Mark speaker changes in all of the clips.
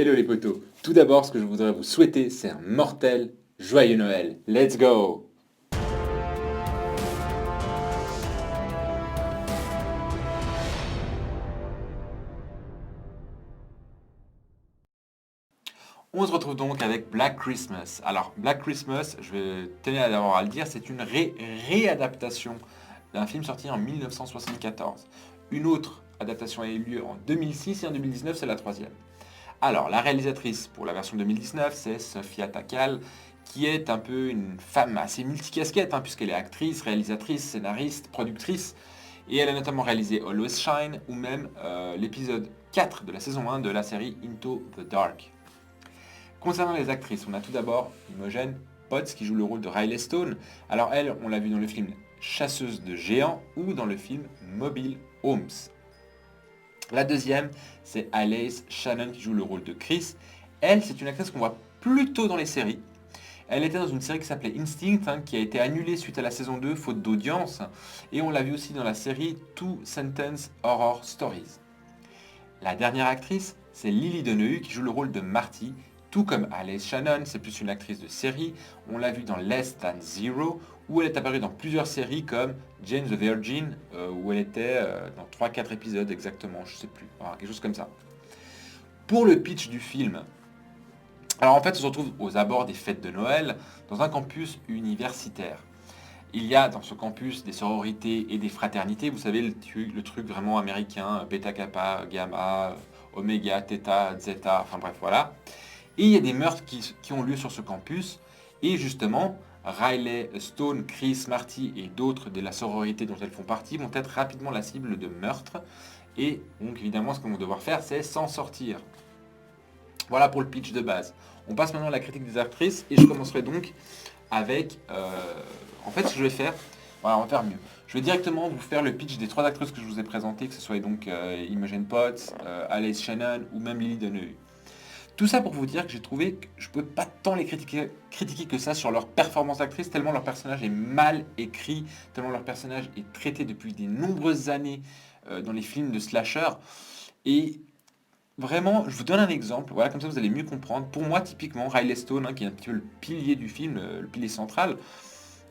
Speaker 1: Hello les potos. Tout d'abord, ce que je voudrais vous souhaiter, c'est un mortel joyeux Noël. Let's go! On se retrouve donc avec Black Christmas. Alors, Black Christmas, je tenais d'abord à le dire, c'est une réadaptation d'un film sorti en 1974. Une autre adaptation a eu lieu en 2006 et en 2019, c'est la troisième. Alors, la réalisatrice pour la version 2019, c'est Sofia Takal, qui est un peu une femme assez multicasquette, puisqu'elle est actrice, réalisatrice, scénariste, productrice, et elle a notamment réalisé Always Shine, ou même l'épisode 4 de la saison 1 de la série Into the Dark. Concernant les actrices, on a tout d'abord Imogen Potts, qui joue le rôle de Riley Stone. Alors elle, on l'a vu dans le film Chasseuse de géants, ou dans le film Mobile Homes. La deuxième, c'est Alice Shannon qui joue le rôle de Chris. Elle, c'est une actrice qu'on voit plutôt dans les séries. Elle était dans une série qui s'appelait Instinct, qui a été annulée suite à la saison 2, faute d'audience. Et on l'a vu aussi dans la série Two Sentence Horror Stories. La dernière actrice, c'est Lily Deneuve qui joue le rôle de Marty. Tout comme Alice Shannon, c'est plus une actrice de série. On l'a vu dans Less Than Zero, où elle est apparue dans plusieurs séries comme Jane the Virgin, où elle était dans 3-4 épisodes exactement, je sais plus, voilà, quelque chose comme ça. Pour le pitch du film, alors en fait on se retrouve aux abords des fêtes de Noël, dans un campus universitaire. Il y a dans ce campus des sororités et des fraternités, vous savez le truc vraiment américain, bêta kappa, gamma, oméga, theta, zeta, enfin bref voilà. Et il y a des meurtres qui ont lieu sur ce campus. Et justement, Riley, Stone, Chris, Marty et d'autres de la sororité dont elles font partie vont être rapidement la cible de meurtres. Et donc évidemment, ce qu'on va devoir faire, c'est s'en sortir. Voilà pour le pitch de base. On passe maintenant à la critique des actrices. Et je commencerai donc avec... en fait, ce que je vais faire... Voilà, on va faire mieux. Je vais directement vous faire le pitch des trois actrices que je vous ai présentées, que ce soit donc Imogen Potts, Alice Shannon ou même Lily Deneuve. Tout ça pour vous dire que j'ai trouvé que je ne peux pas tant les critiquer que ça sur leur performance d'actrice, tellement leur personnage est mal écrit, tellement leur personnage est traité depuis de nombreuses années dans les films de slasher. Et vraiment, je vous donne un exemple, voilà, comme ça vous allez mieux comprendre. Pour moi, typiquement, Riley Stone, qui est un petit peu le pilier du film, le pilier central,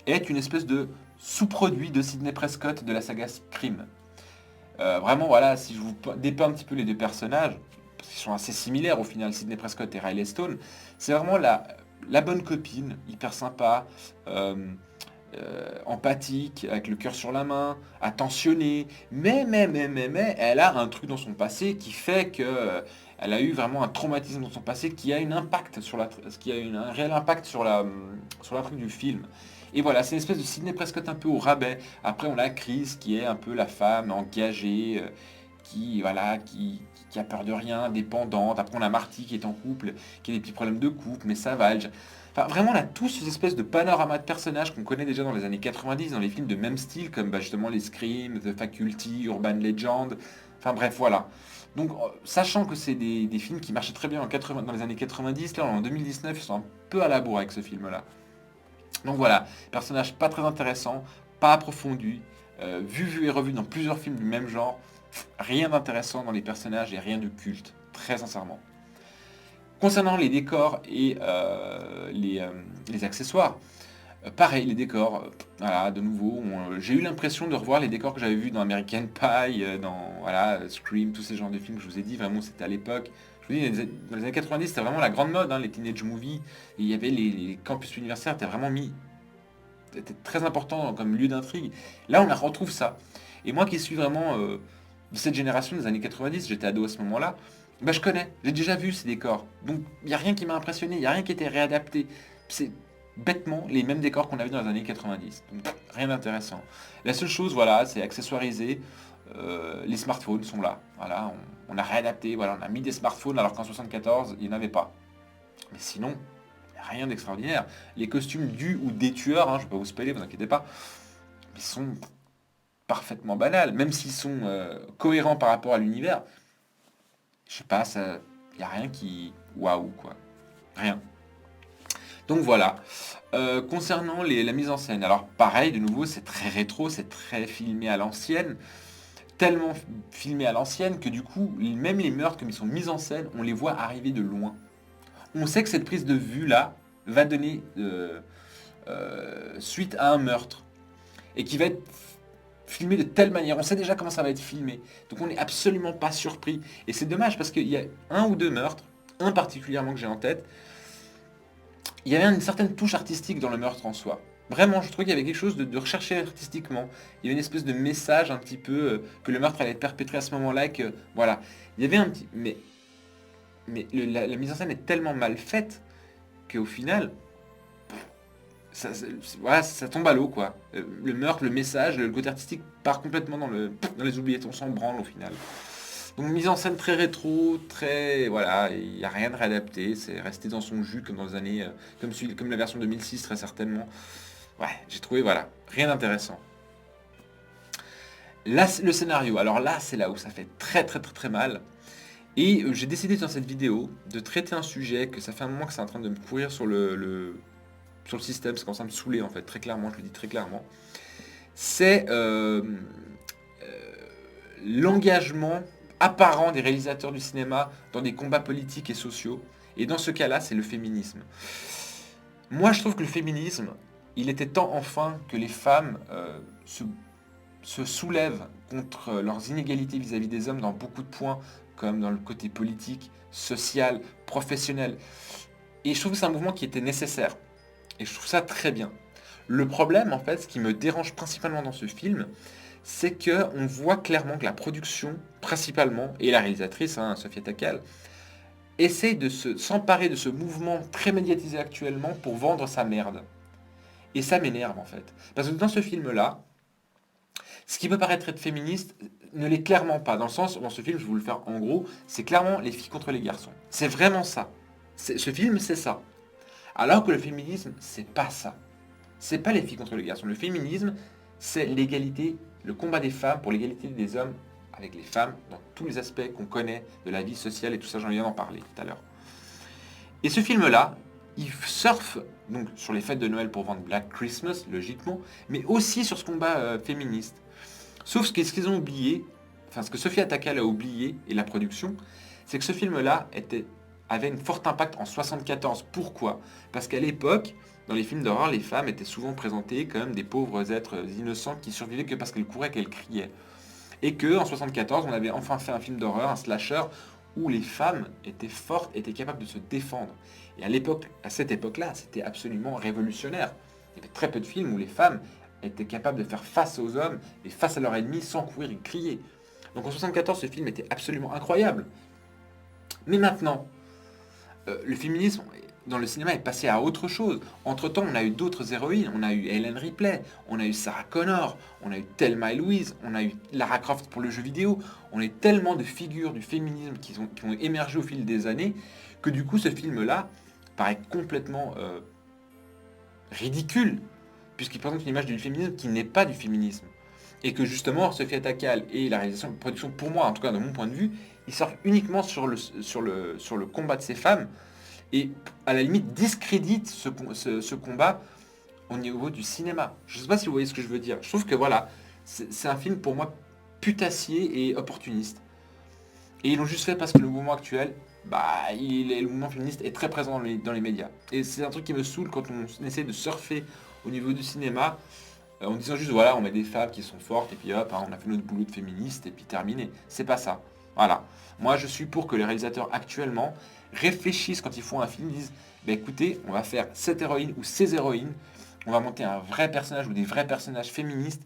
Speaker 1: est une espèce de sous-produit de Sidney Prescott de la saga Scream. Vraiment, voilà, si je vous dépeins un petit peu les deux personnages, parce qu'ils sont assez similaires au final, Sidney Prescott et Riley Stone, c'est vraiment la bonne copine, hyper sympa, empathique, avec le cœur sur la main, attentionnée, mais, elle a un truc dans son passé qui fait que elle a eu vraiment un traumatisme dans son passé qui a un réel impact sur l'intrigue du film. Et voilà, c'est une espèce de Sidney Prescott un peu au rabais. Après, on a Chris qui est un peu la femme engagée, voilà, qui a peur de rien, dépendante. Après, on a Marty qui est en couple, qui a des petits problèmes de couple, mais ça va. Enfin, vraiment, on a tous ces espèces de panorama de personnages qu'on connaît déjà dans les années 90, dans les films de même style, comme justement les Scream, The Faculty, Urban Legend. Enfin bref, voilà. Donc, sachant que c'est des films qui marchaient très bien dans les années 90, là, en 2019, ils sont un peu à la bourre avec ce film-là. Donc voilà, personnage pas très intéressant, pas approfondi, vu et revu dans plusieurs films du même genre, rien d'intéressant dans les personnages et rien de culte, très sincèrement. Concernant les décors et les accessoires, pareil, les décors, voilà, de nouveau, j'ai eu l'impression de revoir les décors que j'avais vus dans American Pie, dans voilà, Scream, tous ces genres de films que je vous ai dit, vraiment c'était à l'époque. Je vous dis, dans les années 90, c'était vraiment la grande mode, les teenage movies, et il y avait les campus universitaires, étaient vraiment c'était très important comme lieu d'intrigue. Là, on la retrouve ça. Et moi qui suis vraiment de cette génération des années 90, j'étais ado à ce moment-là, bah, je connais, j'ai déjà vu ces décors. Donc il n'y a rien qui m'a impressionné, il n'y a rien qui était réadapté. C'est bêtement les mêmes décors qu'on avait dans les années 90. Donc rien d'intéressant. La seule chose, voilà, c'est accessoirisé. Les smartphones sont là. Voilà, on a réadapté, voilà, on a mis des smartphones alors qu'en 74, il n'y en avait pas. Mais sinon, rien d'extraordinaire. Les costumes du ou des tueurs, je ne vais pas vous spoiler, vous inquiétez pas, ils sont parfaitement banals, même s'ils sont cohérents par rapport à l'univers. Je sais pas, ça, y a rien qui, waouh quoi, rien. Donc voilà. Concernant la mise en scène, alors pareil, de nouveau, c'est très rétro, c'est très filmé à l'ancienne. tellement filmés à l'ancienne que du coup, même les meurtres comme ils sont mis en scène, on les voit arriver de loin. On sait que cette prise de vue-là va donner suite à un meurtre et qui va être filmé de telle manière. On sait déjà comment ça va être filmé. Donc on n'est absolument pas surpris. Et c'est dommage parce qu'il y a un ou deux meurtres, un particulièrement que j'ai en tête, il y avait une certaine touche artistique dans le meurtre en soi. Vraiment, je trouvais qu'il y avait quelque chose de recherché artistiquement. Il y avait une espèce de message un petit peu que le meurtre allait être perpétré à ce moment-là, et que voilà. Il y avait un petit... la mise en scène est tellement mal faite qu'au final, voilà, ça tombe à l'eau, quoi. Le meurtre, le message, le côté artistique part complètement dans les oubliettes. On s'en branle au final. Donc mise en scène très rétro, très... Voilà, il n'y a rien de réadapté. C'est resté dans son jus comme dans les années... comme la version 2006, très certainement. Ouais, j'ai trouvé, voilà, rien d'intéressant. Là, le scénario. Alors là, c'est là où ça fait très très très très mal. Et j'ai décidé dans cette vidéo de traiter un sujet que ça fait un moment que c'est en train de me courir sur sur le système, ça commence à me saouler en fait, très clairement, je le dis très clairement. C'est l'engagement apparent des réalisateurs du cinéma dans des combats politiques et sociaux. Et dans ce cas-là, c'est le féminisme. Moi, je trouve que le féminisme, il était temps enfin que les femmes se soulèvent contre leurs inégalités vis-à-vis des hommes dans beaucoup de points, comme dans le côté politique, social, professionnel. Et je trouve que c'est un mouvement qui était nécessaire. Et je trouve ça très bien. Le problème, en fait, ce qui me dérange principalement dans ce film, c'est que on voit clairement que la production, principalement, et la réalisatrice, Sofia Takal, essaye de s'emparer de ce mouvement très médiatisé actuellement pour vendre sa merde. Et ça m'énerve, en fait. Parce que dans ce film-là, ce qui peut paraître être féministe ne l'est clairement pas. Dans le sens, dans ce film, je vais vous le faire en gros, c'est clairement les filles contre les garçons. C'est vraiment ça. Ce film, c'est ça. Alors que le féminisme, c'est pas ça. C'est pas les filles contre les garçons. Le féminisme, c'est l'égalité, le combat des femmes pour l'égalité des hommes avec les femmes dans tous les aspects qu'on connaît de la vie sociale et tout ça, j'en viens d'en parler tout à l'heure. Et ce film-là, il surfe donc sur les fêtes de Noël pour vendre Black Christmas, logiquement, mais aussi sur ce combat féministe. Sauf ce qu'ils ont oublié, enfin ce que Sofia Takal a oublié, et la production, c'est que ce film-là avait un fort impact en 1974. Pourquoi? Parce qu'à l'époque, dans les films d'horreur, les femmes étaient souvent présentées comme des pauvres êtres innocents qui survivaient que parce qu'elles couraient, qu'elles criaient. Et que en 1974, on avait enfin fait un film d'horreur, un slasher, où les femmes étaient fortes, étaient capables de se défendre. Et à cette époque-là, c'était absolument révolutionnaire. Il y avait très peu de films où les femmes étaient capables de faire face aux hommes et face à leurs ennemis sans courir et crier. Donc en 1974, ce film était absolument incroyable. Mais maintenant, le féminisme dans le cinéma est passé à autre chose. Entre-temps, on a eu d'autres héroïnes. On a eu Ellen Ripley, on a eu Sarah Connor, on a eu Thelma et Louise, on a eu Lara Croft pour le jeu vidéo. On a eu tellement de figures du féminisme qui ont émergé au fil des années que du coup, ce film-là paraît complètement ridicule, puisqu'il présente une image du féminisme qui n'est pas du féminisme. Et que justement, Sofia Takal et la réalisation de production, pour moi, en tout cas de mon point de vue, ils surfent uniquement sur le combat de ces femmes, et à la limite discréditent ce combat au niveau du cinéma. Je ne sais pas si vous voyez ce que je veux dire. Je trouve que voilà, c'est un film pour moi putassier et opportuniste. Et ils l'ont juste fait parce que le mouvement actuel, le mouvement féministe est très présent dans les médias. Et c'est un truc qui me saoule quand on essaie de surfer au niveau du cinéma, en disant juste voilà, on met des femmes qui sont fortes et puis hop, on a fait notre boulot de féministe et puis terminé. C'est pas ça. Voilà. Moi, je suis pour que les réalisateurs actuellement réfléchissent quand ils font un film, disent écoutez, on va faire cette héroïne ou ces héroïnes, on va monter un vrai personnage ou des vrais personnages féministes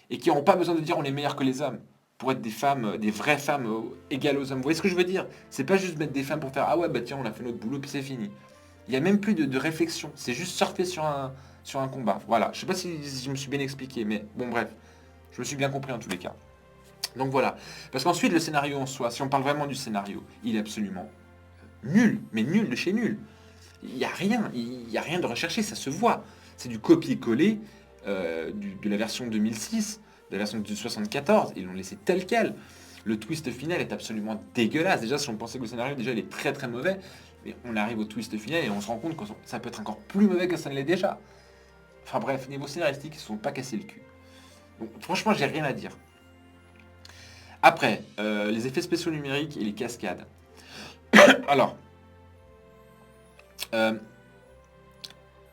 Speaker 1: et qui n'auront pas besoin de dire on est meilleur que les hommes pour être des femmes, des vraies femmes égales aux hommes. Vous voyez ce que je veux dire? C'est pas juste mettre des femmes pour faire ah ouais, tiens, on a fait notre boulot puis c'est fini. Il n'y a même plus de réflexion. C'est juste surfer sur un combat. Voilà. Je sais pas si je me suis bien expliqué, mais bon, bref. Je me suis bien compris en tous les cas. Donc voilà. Parce qu'ensuite, le scénario en soi, si on parle vraiment du scénario, il est absolument nul. Mais nul de chez nul. Il n'y a rien. Il n'y a rien de recherché. Ça se voit. C'est du copier-coller de la version 2006, de la version de 74. Ils l'ont laissé tel quel. Le twist final est absolument dégueulasse. Déjà, si on pensait que le scénario, déjà, il est très très mauvais. Mais on arrive au twist final et on se rend compte que ça peut être encore plus mauvais que ça ne l'est déjà. Enfin bref, niveau scénaristique, ils ne se sont pas cassés le cul. Donc franchement, j'ai rien à dire. Après, les effets spéciaux numériques et les cascades. Alors, euh,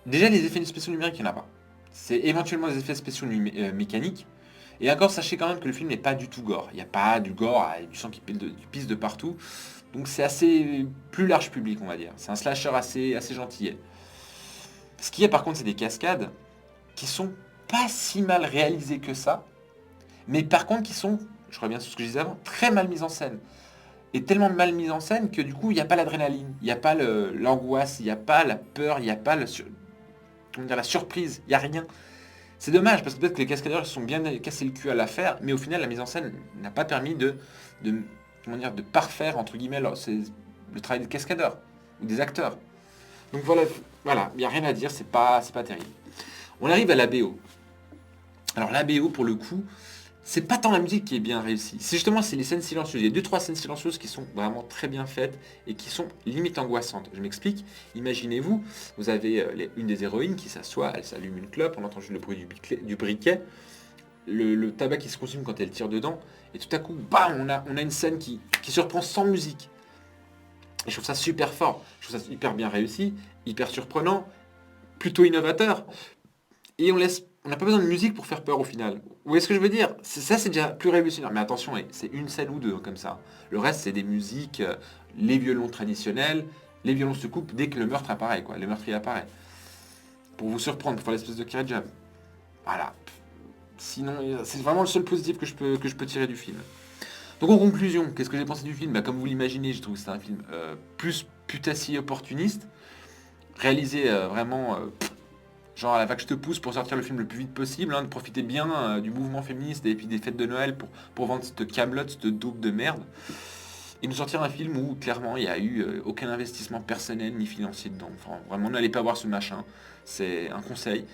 Speaker 1: déjà les effets spéciaux numériques, il n'y en a pas. C'est éventuellement des effets spéciaux mécaniques. Et encore, sachez quand même que le film n'est pas du tout gore. Il n'y a pas du gore, du sang qui pisse de partout. Donc c'est assez plus large public, on va dire. C'est un slasher assez gentillet. Ce qu'il y a par contre, c'est des cascades qui sont pas si mal réalisées que ça, mais par contre qui sont, je reviens sur ce que je disais avant, très mal mises en scène. Et tellement mal mises en scène que du coup, il n'y a pas l'adrénaline, il n'y a pas l'angoisse, il n'y a pas la peur, il n'y a pas comment dire, la surprise, il n'y a rien. C'est dommage, parce que peut-être que les cascadeurs se sont bien cassés le cul à la faire, mais au final, la mise en scène n'a pas permis comment dire, de parfaire, entre guillemets, le travail des cascadeurs, ou des acteurs. Donc voilà, il n'y a rien à dire, c'est pas terrible. On arrive à la BO. Alors la BO, pour le coup, c'est pas tant la musique qui est bien réussie. C'est justement les scènes silencieuses. Il y a 2-3 scènes silencieuses qui sont vraiment très bien faites et qui sont limite angoissantes. Je m'explique. Imaginez-vous, vous avez une des héroïnes qui s'assoit, elle s'allume une clope, on entend juste le bruit du briquet, le tabac qui se consume quand elle tire dedans, et tout à coup, bam, on a une scène qui surprend sans musique. Et je trouve ça super fort. Je trouve ça hyper bien réussi, hyper surprenant, plutôt innovateur. Et on n'a pas besoin de musique pour faire peur au final. Vous voyez ce que je veux dire? Ça, c'est déjà plus révolutionnaire. Mais attention, c'est une scène ou deux comme ça. Le reste, c'est des musiques, les violons traditionnels. Les violons se coupent dès que le meurtre apparaît, quoi. Le meurtrier apparaît. Pour vous surprendre, pour faire l'espèce de carré jab. Voilà. Sinon, c'est vraiment le seul positif que je peux tirer du film. Donc en conclusion, qu'est-ce que j'ai pensé du film? Bah, comme vous l'imaginez, je trouve que c'est un film plus putassier opportuniste. Réalisé vraiment... genre à la vague je te pousse pour sortir le film le plus vite possible, de profiter bien du mouvement féministe et puis des fêtes de Noël pour vendre cette camelote, cette double de merde. Et nous sortir un film où clairement il n'y a eu aucun investissement personnel ni financier dedans. Enfin, vraiment, n'allez pas voir ce machin. C'est un conseil.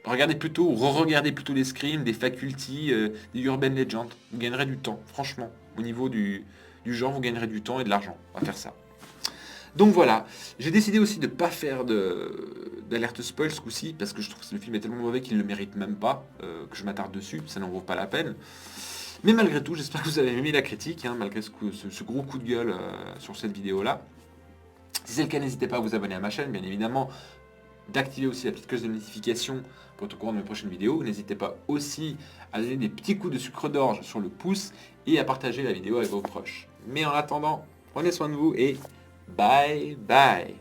Speaker 1: Regardez plutôt, ou re-regardez plutôt des Scream, des Faculty, des Urban Legends. Vous gagnerez du temps, franchement. Au niveau du genre, vous gagnerez du temps et de l'argent. On va faire ça. Donc voilà, j'ai décidé aussi de ne pas faire d'alerte spoil ce coup-ci, parce que je trouve que le film est tellement mauvais qu'il ne le mérite même pas, que je m'attarde dessus, ça n'en vaut pas la peine. Mais malgré tout, j'espère que vous avez aimé la critique, malgré ce gros coup de gueule sur cette vidéo-là. Si c'est le cas, n'hésitez pas à vous abonner à ma chaîne, bien évidemment, d'activer aussi la petite cloche de notification pour être au courant de mes prochaines vidéos. N'hésitez pas aussi à donner des petits coups de sucre d'orge sur le pouce et à partager la vidéo avec vos proches. Mais en attendant, prenez soin de vous et bye bye.